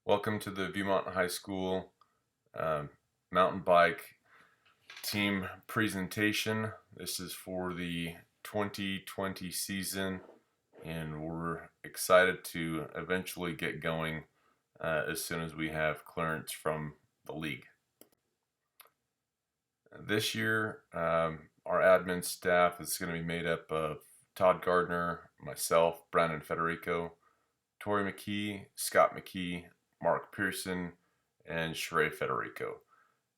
Welcome to the Viewmont High School um, mountain bike team presentation. This is for the 2020 season, and we're excited to eventually get going as soon as we have clearance from the league. This year, our admin staff is going to be made up of Todd Gardner, myself, Brandon Federico, Tori McKee, Scott McKee, Mark Pearson, and Sheree Federico.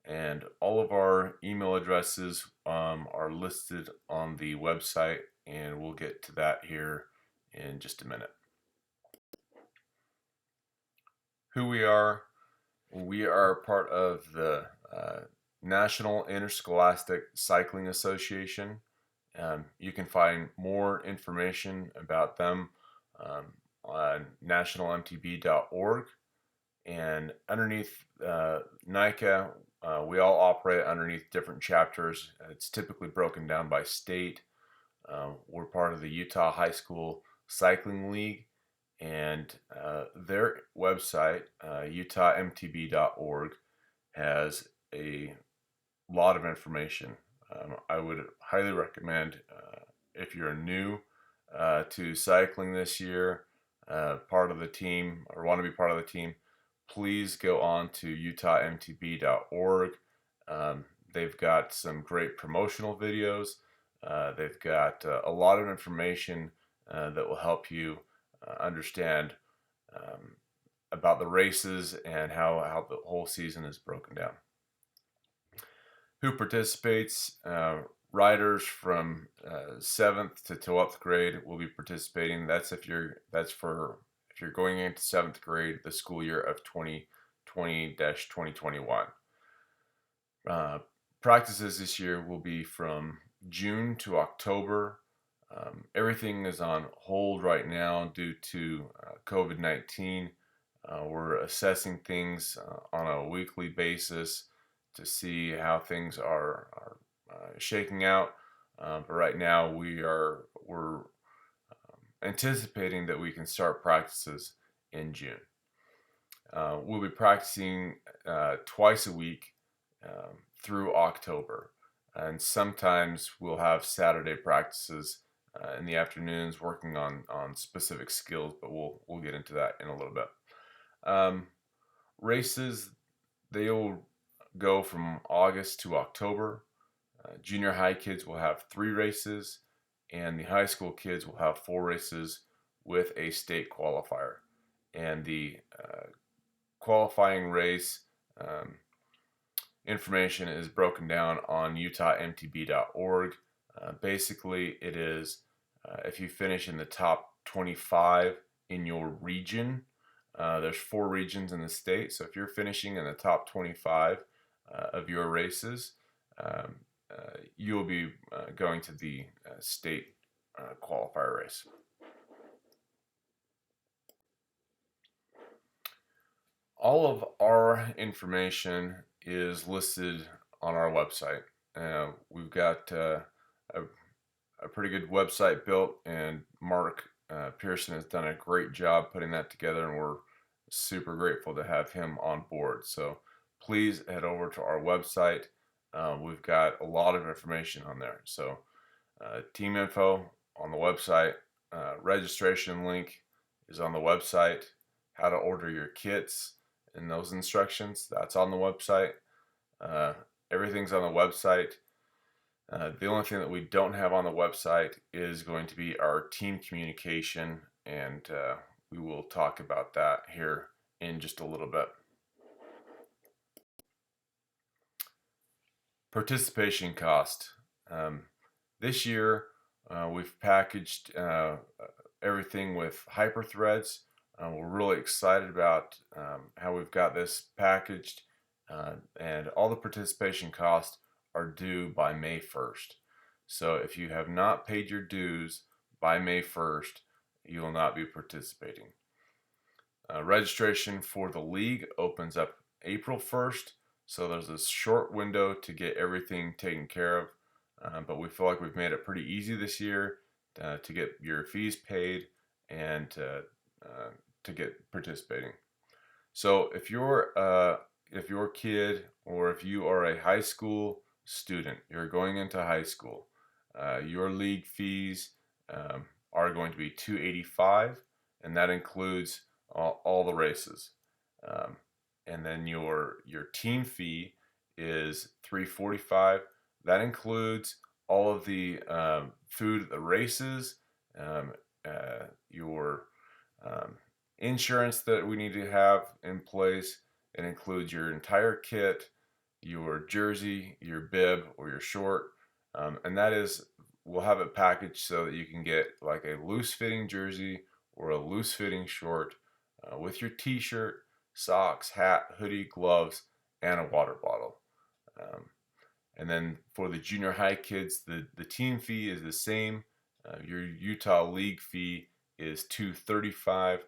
And all of our email addresses are listed on the website, and we'll get to that here in just a minute. Who we are part of the National Interscholastic Cycling Association. You can find more information about them on nationalmtb.org. And underneath NICA, we all operate underneath different chapters. It's typically broken down by state. We're part of the Utah High School Cycling League, and their website, utahmtb.org, has a lot of information. I would highly recommend, if you're new to cycling this year, part of the team, or want to be part of the team, please go on to utahmtb.org. They've got some great promotional videos. They've got a lot of information that will help you understand about the races and how the whole season is broken down. Who participates? Riders from 7th to 12th grade will be participating. That's if you're going into 7th grade, the school year of 2020-2021. Practices this year will be from June to October. Everything is on hold right now due to COVID-19. We're assessing things on a weekly basis to see how things are shaking out. But right now we're anticipating that we can start practices in June. We'll be practicing twice a week through October, and sometimes we'll have Saturday practices in the afternoons working on specific skills, but we'll get into that in a little bit. Races, they'll go from August to October. Junior high kids will have 3 races, and the high school kids will have 4 races with a state qualifier. And the qualifying race information is broken down on utahmtb.org. Basically, it is if you finish in the top 25 in your region. There's 4 regions in the state, so if you're finishing in the top 25 of your races, you'll be going to the state qualifier race. All of our information is listed on our website. We've got a pretty good website built, and Mark Pearson has done a great job putting that together, and we're super grateful to have him on board. So please head over to our website. We've got a lot of information on there. So team info on the website, registration link is on the website, how to order your kits and those instructions, that's on the website. Everything's on the website. The only thing that we don't have on the website is going to be our team communication, and we will talk about that here in just a little bit. Participation cost. This year we've packaged everything with hyperthreads. We're really excited about how we've got this packaged, and all the participation costs are due by May 1st. So if you have not paid your dues by May 1st, you will not be participating. Registration for the league opens up April 1st, so there's a short window to get everything taken care of, but we feel like we've made it pretty easy this year to get your fees paid and to get participating. So if your kid or if you are a high school student, you're going into high school, your league fees are going to be 285, and that includes all the races. Um, and then your team fee is 345. That includes all of the food at the races, um, your um, insurance that we need to have in place. It includes your entire kit, your jersey, your bib, or your short, and that is we'll have it packaged so that you can get like a loose fitting jersey or a loose fitting short with your t-shirt, socks, hat, hoodie, gloves, and a water bottle. Um, and then for the junior high kids, the team fee is the same. Your Utah league fee is 235,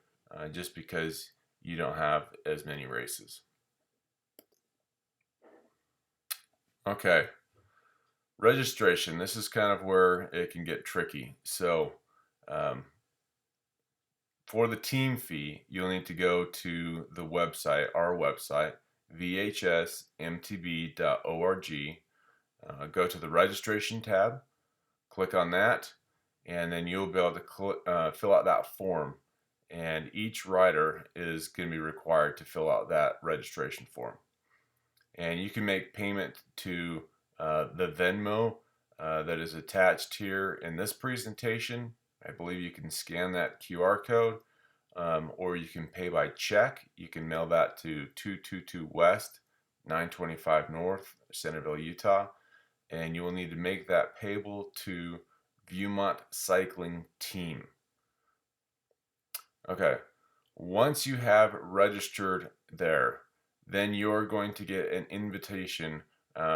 just because you don't have as many races. Okay, registration. This is kind of where it can get tricky. So um, for the team fee, you'll need to go to the website, our website, vhsmtb.org. Go to the registration tab, click on that, and then you'll be able to fill out that form. And each rider is going to be required to fill out that registration form. And you can make payment to the Venmo that is attached here in this presentation. I believe you can scan that QR code, or you can pay by check. You can mail that to 222 West, 925 North, Centerville, Utah, and you will need to make that payable to Viewmont Cycling Team. Okay, once you have registered there, then you're going to get an invitation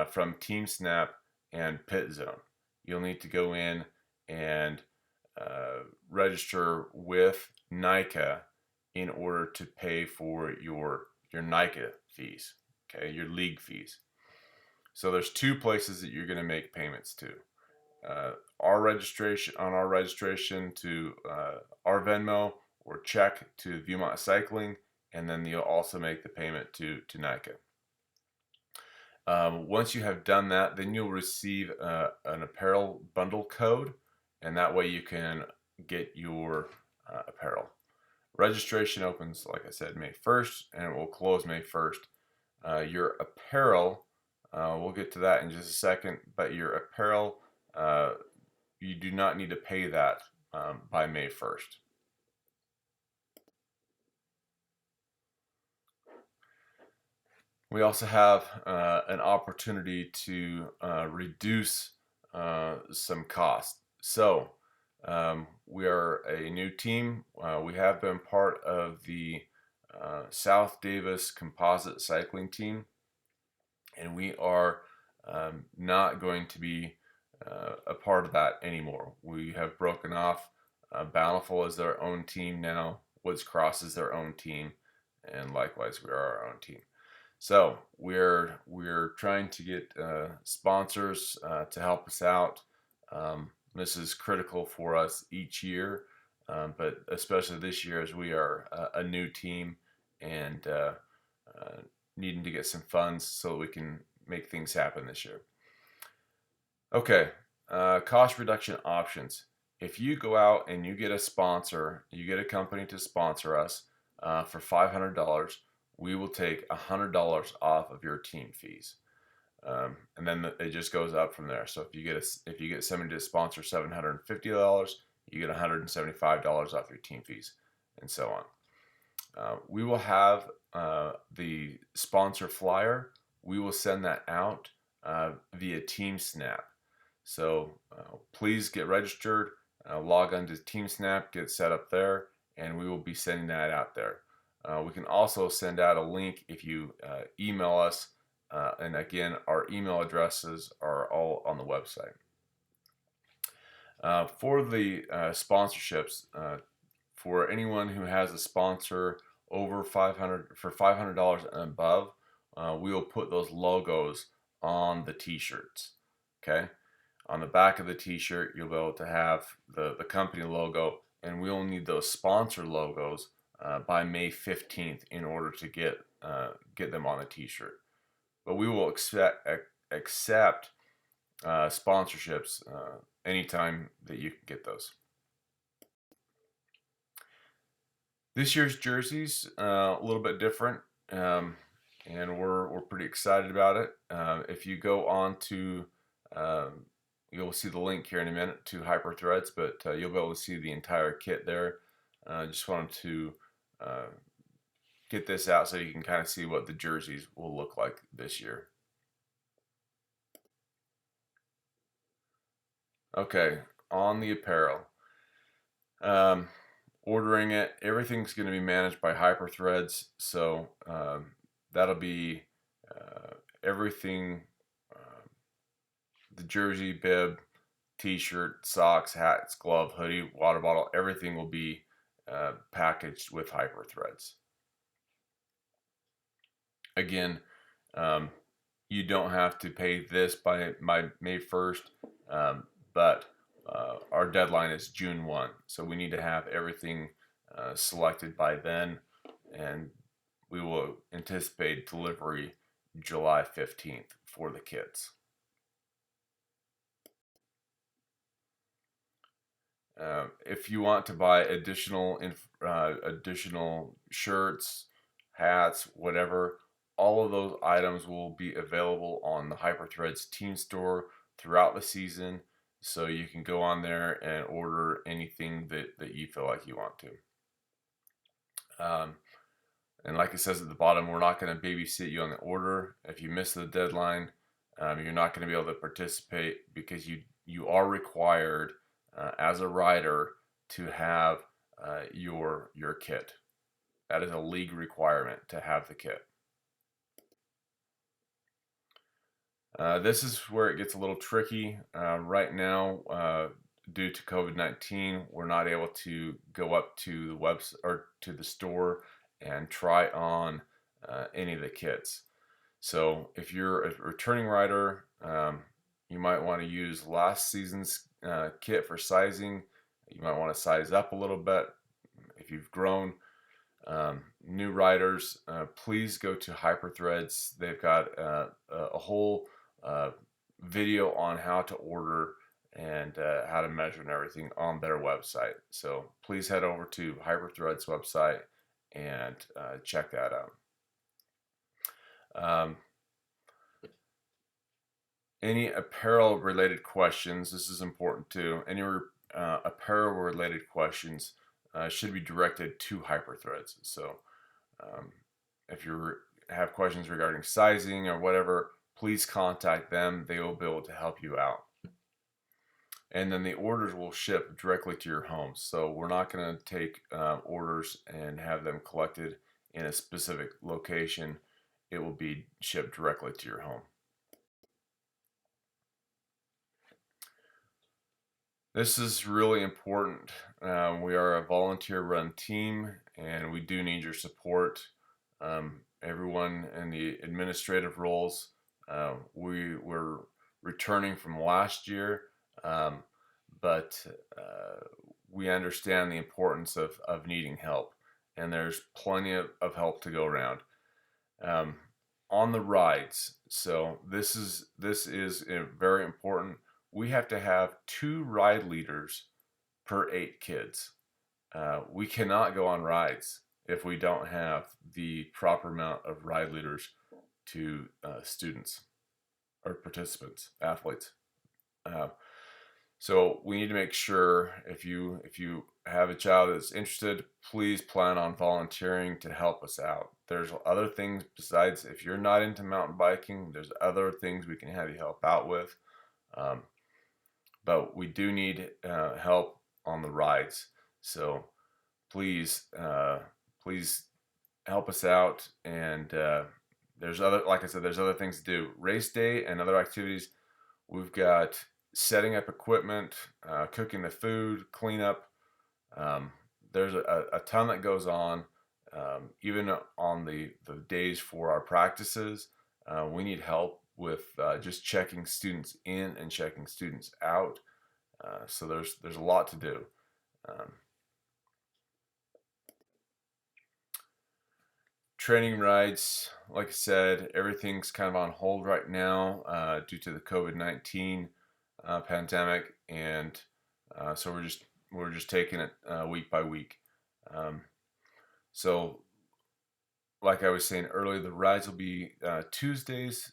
from Team Snap and Pit Zone. You'll need to go in and register with NICA in order to pay for your NICA fees, okay, your league fees. So there's two places that you're going to make payments to. Our registration to our Venmo or check to Viewmont Cycling, and then you'll also make the payment to NICA. Once you have done that, then you'll receive an apparel bundle code, and that way you can get your apparel. Registration opens, like I said, May 1st, and it will close May 1st. Your apparel, we'll get to that in just a second, but your apparel, you do not need to pay that by May 1st. We also have an opportunity to reduce some cost. So we are a new team. We have been part of the South Davis Composite Cycling Team, and we are not going to be a part of that anymore. We have broken off. Bountiful is their own team now. Woods Cross is their own team, and likewise we are our own team. So we're trying to get sponsors to help us out. This is critical for us each year, but especially this year as we are a new team and needing to get some funds so we can make things happen this year. Okay, cost reduction options. If you go out and you get a sponsor, you get a company to sponsor us for $500, we will take $100 off of your team fees, and then it just goes up from there. So if you get somebody to sponsor $750, you get $175 off your team fees, and so on. We will have the sponsor flyer. We will send that out via Team Snap. So please get registered, log on to Team Snap, get set up there, and we will be sending that out there. We can also send out a link if you email us, and again, our email addresses are all on the website. For the sponsorships, for anyone who has a sponsor over $500 and above, we will put those logos on the t-shirts. Okay, on the back of the t-shirt, you'll be able to have the company logo, and we'll need those sponsor logos by May 15th in order to get them on the t-shirt. But we will accept sponsorships anytime that you can get those. This year's jerseys a little bit different, and we're pretty excited about it. If you go on to you'll see the link here in a minute to Hyperthreads, but you'll be able to see the entire kit there. Just wanted to get this out so you can kind of see what the jerseys will look like this year. Okay, on the apparel. Ordering it, everything's going to be managed by Hyperthreads, so that'll be everything, the jersey, bib, t-shirt, socks, hats, glove, hoodie, water bottle, everything will be packaged with Hyperthreads. Again, you don't have to pay this by May 1st, but our deadline is June 1, so we need to have everything selected by then, and we will anticipate delivery July 15th for the kits. If you want to buy additional shirts, hats, whatever, all of those items will be available on the Hyperthreads team store throughout the season. So you can go on there and order anything that you feel like you want to. And like it says at the bottom, we're not going to babysit you on the order. If you miss the deadline, you're not going to be able to participate because you are required as a rider to have your kit. That is a league requirement to have the kit. This is where it gets a little tricky. Right now, due to COVID-19, we're not able to go up to the website or to the store and try on any of the kits. So if you're a returning rider, you might want to use last season's kit for sizing. You might want to size up a little bit if you've grown. New riders, please go to Hyperthreads. They've got a whole video on how to order and how to measure and everything on their website. So please head over to Hyperthreads website and check that out. Any apparel related questions, this is important too. Any apparel related questions should be directed to Hyperthreads. So if you have questions regarding sizing or whatever, please contact them. They will be able to help you out. And then the orders will ship directly to your home. So we're not going to take orders and have them collected in a specific location. It will be shipped directly to your home. This is really important. We are a volunteer-run team, and we do need your support. Everyone in the administrative roles, we were returning from last year, but we understand the importance of needing help, and there's plenty of help to go around. On the rides, so this is very important. We have to have 2 ride leaders per 8 kids. We cannot go on rides if we don't have the proper amount of ride leaders to students or participants, athletes. So we need to make sure if you have a child that's interested, please plan on volunteering to help us out. There's other things besides, if you're not into mountain biking, there's other things we can have you help out with. But we do need help on the rides. So please help us out. And there's like I said, there's other things to do. Race day and other activities. We've got setting up equipment, cooking the food, cleanup. There's a ton that goes on. Even on the days for our practices, we need help with just checking students in and checking students out. So there's a lot to do. Training rides, like I said, everything's kind of on hold right now due to the COVID-19 pandemic, and so we're just taking it week by week. Um, so, like I was saying earlier, the rides will be Tuesdays,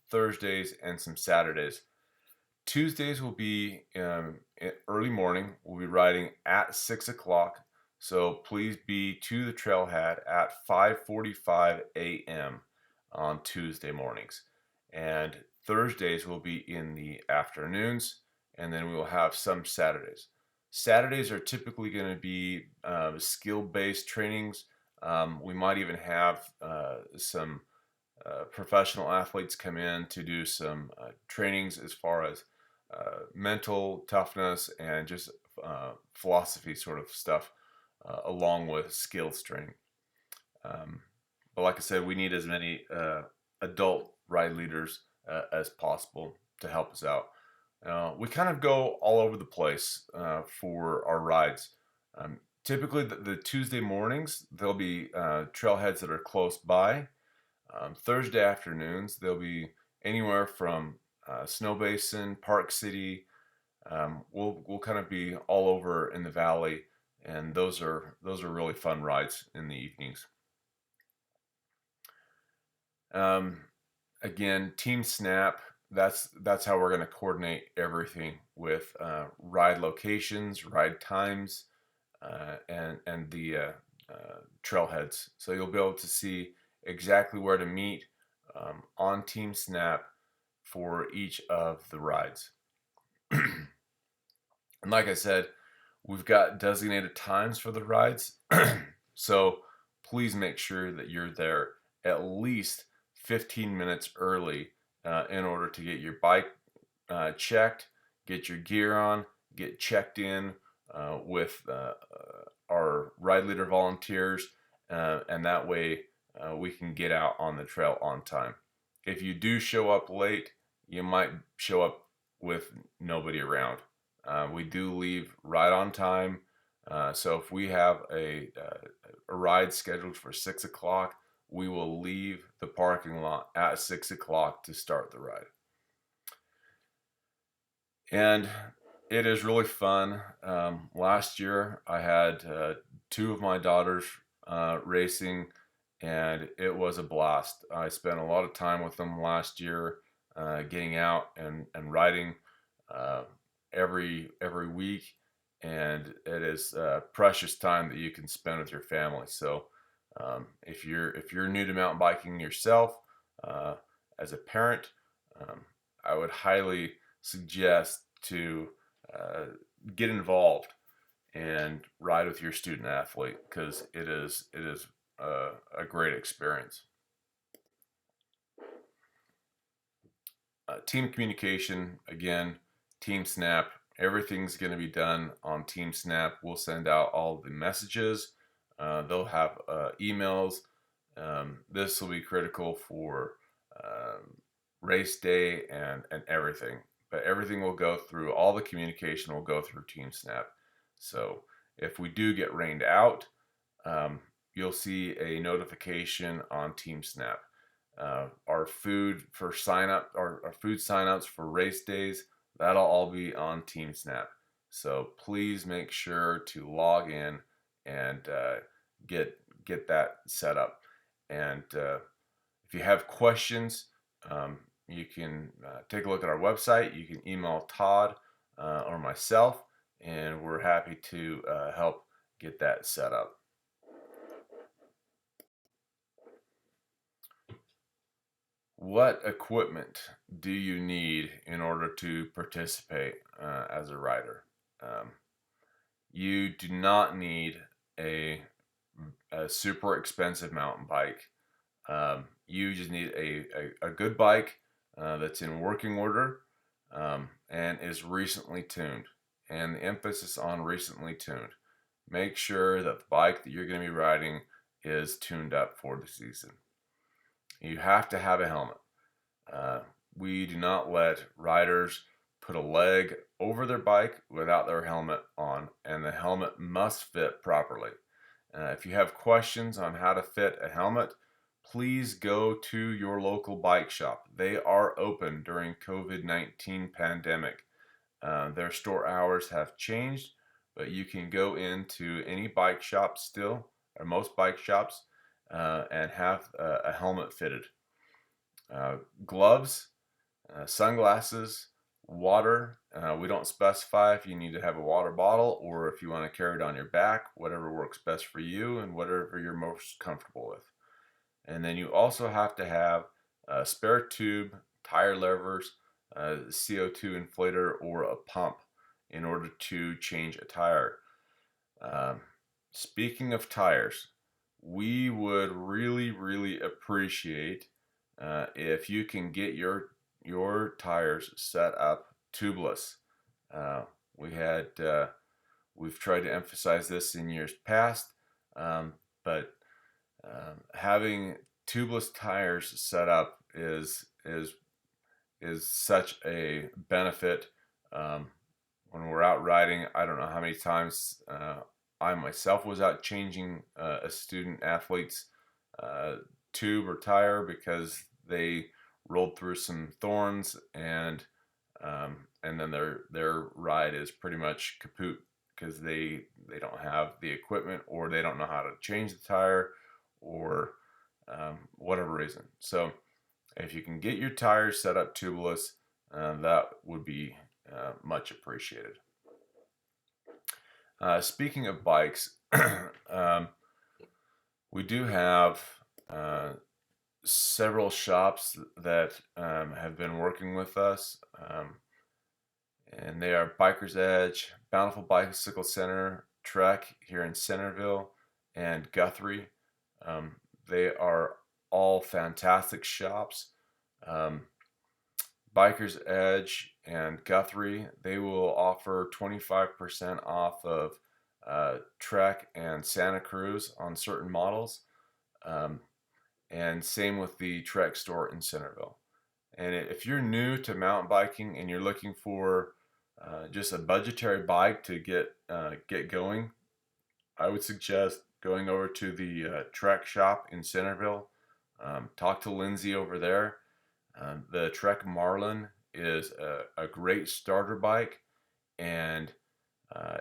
Thursdays, and some Saturdays. Tuesdays will be early morning. We'll be riding at 6 o'clock. So please be to the trailhead at 5:45 a.m. on Tuesday mornings. And Thursdays will be in the afternoons, and then we will have some Saturdays. Saturdays are typically going to be skill-based trainings. We might even have some professional athletes come in to do some trainings as far as mental toughness and just philosophy sort of stuff, along with skills training. But like I said, we need as many adult ride leaders as possible to help us out. We kind of go all over the place for our rides. Typically, the Tuesday mornings, there'll be trailheads that are close by. Thursday afternoons, they'll be anywhere from Snow Basin, Park City. We'll kind of be all over in the valley, and those are really fun rides in the evenings. Again, Team Snap. That's how we're going to coordinate everything with ride locations, ride times, and the trailheads. So you'll be able to see exactly where to meet on Team Snap for each of the rides. And like I said, we've got designated times for the rides. So please make sure that you're there at least 15 minutes early in order to get your bike checked, get your gear on, get checked in with our ride leader volunteers, and that way we can get out on the trail on time. If you do show up late, you might show up with nobody around. We do leave right on time. So if we have a ride scheduled for 6 o'clock, we will leave the parking lot at 6 o'clock to start the ride. And it is really fun. Last year, I had two of my daughters racing, and it was a blast. I spent a lot of time with them last year, getting out and riding every week, and it is precious time that you can spend with your family. So if you're new to mountain biking yourself, as a parent, I would highly suggest to get involved and ride with your student athlete, because it is a great experience. Team communication, again, Team Snap. Everything's going to be done on Team Snap. We'll send out all the messages. They'll have emails. This will be critical for race day and everything. But everything will go through, all the communication will go through Team Snap. So if we do get rained out, you'll see a notification on Team Snap. Our food for our food signups for race days, that'll all be on Team Snap. So please make sure to log in and get that set up. And if you have questions, you can take a look at our website. You can email Todd or myself, and we're happy to help get that set up. What equipment do you need in order to participate as a rider? You do not need a super expensive mountain bike. You just need a good bike that's in working order and is recently tuned. And the emphasis on recently tuned. Make sure that the bike that you're going to be riding is tuned up for the season. You have to have a helmet. We do not let riders put a leg over their bike without their helmet on, and the helmet must fit properly. If you have questions on how to fit a helmet, please go to your local bike shop. They are open during COVID-19 pandemic. Their store hours have changed, but you can go into any bike shop still, or most bike shops, and have a helmet fitted. Gloves, sunglasses, water. We don't specify if you need to have a water bottle or if you want to carry it on your back, whatever works best for you and whatever you're most comfortable with. And then you also have to have a spare tube, tire levers, a CO2 inflator, or a pump in order to change a tire. Um, Speaking of tires, we would really appreciate if you can get your tires set up tubeless. Uh, we had we've tried to emphasize this in years past, but having tubeless tires set up is such a benefit. Um, when we're out riding, I don't know how many times I myself was out changing a student athlete's uh, tube or tire because they rolled through some thorns and then their ride is pretty much kaput because they don't have the equipment or they don't know how to change the tire or whatever reason. So if you can get your tires set up tubeless, that would be much appreciated. Speaking of bikes, we do have several shops that have been working with us, and they are Biker's Edge, Bountiful Bicycle Center, Trek here in Centerville, and Guthrie. They are all fantastic shops. Um, Biker's Edge and Guthrie, they will offer 25% off of Trek and Santa Cruz on certain models. Um, and same with the Trek store in Centerville. And if you're new to mountain biking and you're looking for just a budgetary bike to get going, I would suggest going over to the Trek shop in Centerville. Talk to Lindsay over there. The Trek Marlin is a great starter bike, and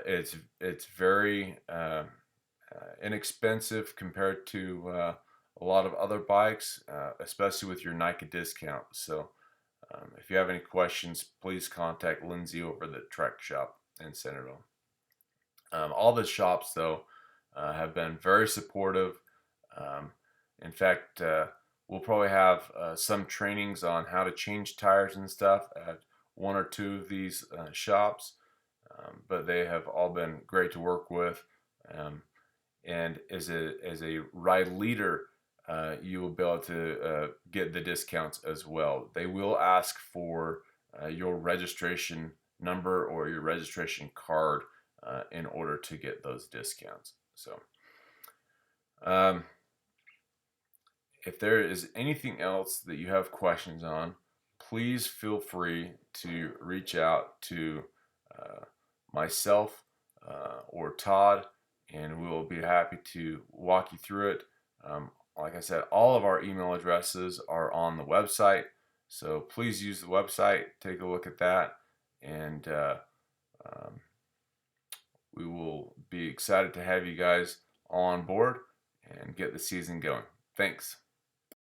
it's very inexpensive compared to a lot of other bikes, especially with your Nike discount. So if you have any questions, please contact Lindsay over the Trek shop in Centerville. All the shops, though, have been very supportive. Um, in fact, we'll probably have some trainings on how to change tires and stuff at one or two of these shops, but they have all been great to work with. And as a ride leader, you will be able to get the discounts as well. They will ask for your registration number or your registration card in order to get those discounts. So, if there is anything else that you have questions on, please feel free to reach out to myself or Todd, and we will be happy to walk you through it. Like I said, all of our email addresses are on the website, so please use the website, take a look at that, and um, we will be excited to have you guys all on board and get the season going. Thanks.